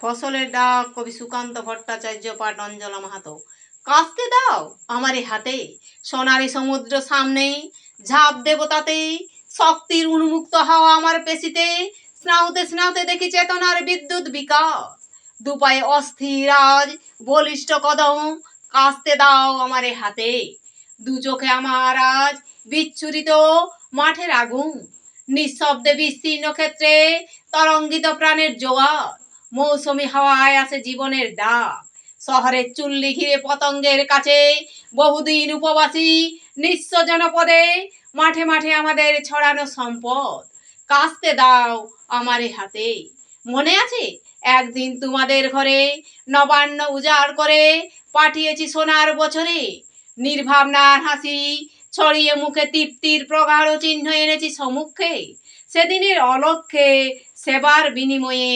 ফসলের ডাক কবি সুকান্ত ভট্টাচার্য পাঠ অঞ্জলা মাহাতো। কাস্তে দাও আমারে হাতে, সোনারি সমুদ্র সামনে ঝাঁপ দেব তাতে, শক্তির উন্মুক্ত হাওয়া আমার পেশিতে, স্নাউতে স্নাউতে দেখি চেতনার বিদ্যুৎ বিকাশ, দুপায়ে অস্থির আজ বলিষ্ঠ কদম, কাস্তে দাও আমারে হাতে। দু চোখে আমার আজ বিচ্ছুরিত মাঠের আগুন, নিঃশব্দে বিস্তীর্ণ ক্ষেত্রে তরঙ্গিত প্রাণের জোয়ার, মৌসুমি হাওয়ায় আছে জীবনের ডাক, শহরের চুল্লি ঘিরে পতঙ্গের কাছে বহুদিন উপবাসী নিঃস্ব জনপদে, মাঠে মাঠে আমাদের ছড়ানো সম্পদ, কাস্তে দাও আমারে হাতে। মনে আছে একদিন তোমাদের ঘরে নবান্ন উজাড় করে পাঠিয়েছি সোনার বছরে, নির্ভাবনার হাসি ছড়িয়ে মুখে তৃপ্তির প্রগাঢ় চিহ্ন এনেছি সম্মুখে, সেদিনের অলক্ষ্যে সেবার বিনিময়ে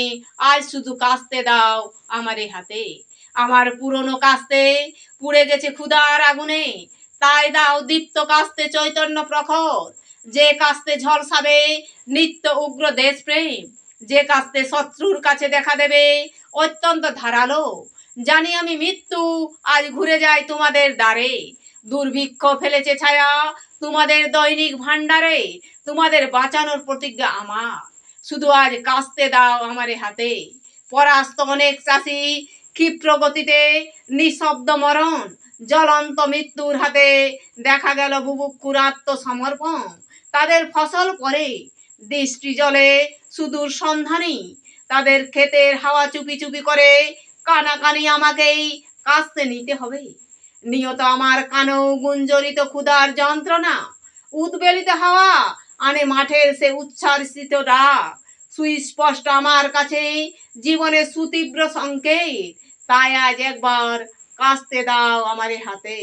আজ শুধু কাস্তে দাও আমারে হাতে। আমার পুরনো কাস্তে পুড়ে গেছে ক্ষুধার আগুনে, তাই দাও দীপ্ত কাস্তে চৈতন্য প্রখর, যে কাস্তে ঝলসাবে নিত্য উগ্র দেশপ্রেম, যে কাস্তে শত্রুর কাছে দেখা দেবে অত্যন্ত ধারালো। জানি আমি মৃত্যু আজ ঘুরে যায় তোমাদের দ্বারে, দুর্ভিক্ষ ফেলেছে ছায়া তোমাদের দৈনিক ভাণ্ডারে, তোমাদের বাঁচানোর প্রতিজ্ঞা আমার, শুধু আজ কাস্তে দাও আমারে হাতে। পরাস্ত অনেক চাষি ক্ষিপ্র গতিতে নিঃশব্দ মরণ, জ্বলন্ত মৃত্যুর হাতে দেখা গেল বুভুক্ষুর আত্মসমর্পণ, তাদের ফসল পরে দৃষ্টি জলে সুদূর সন্ধানী, তাদের ক্ষেতের হাওয়া চুপি চুপি করে কানাকানি আমাকেই কাস্তে নিতে হবে। নিয়ত আমার কানেও গুঞ্জরিত ক্ষুধার যন্ত্রণা, উদ্বেলিত হাওয়া আনে মাঠের সে উচ্ছ্বাসিত ডাক, সুস্পষ্ট আমার কাছে জীবনের সুতীব্র সংকেত, তাই আজ একবার কাস্তে দাও আমারে হাতে।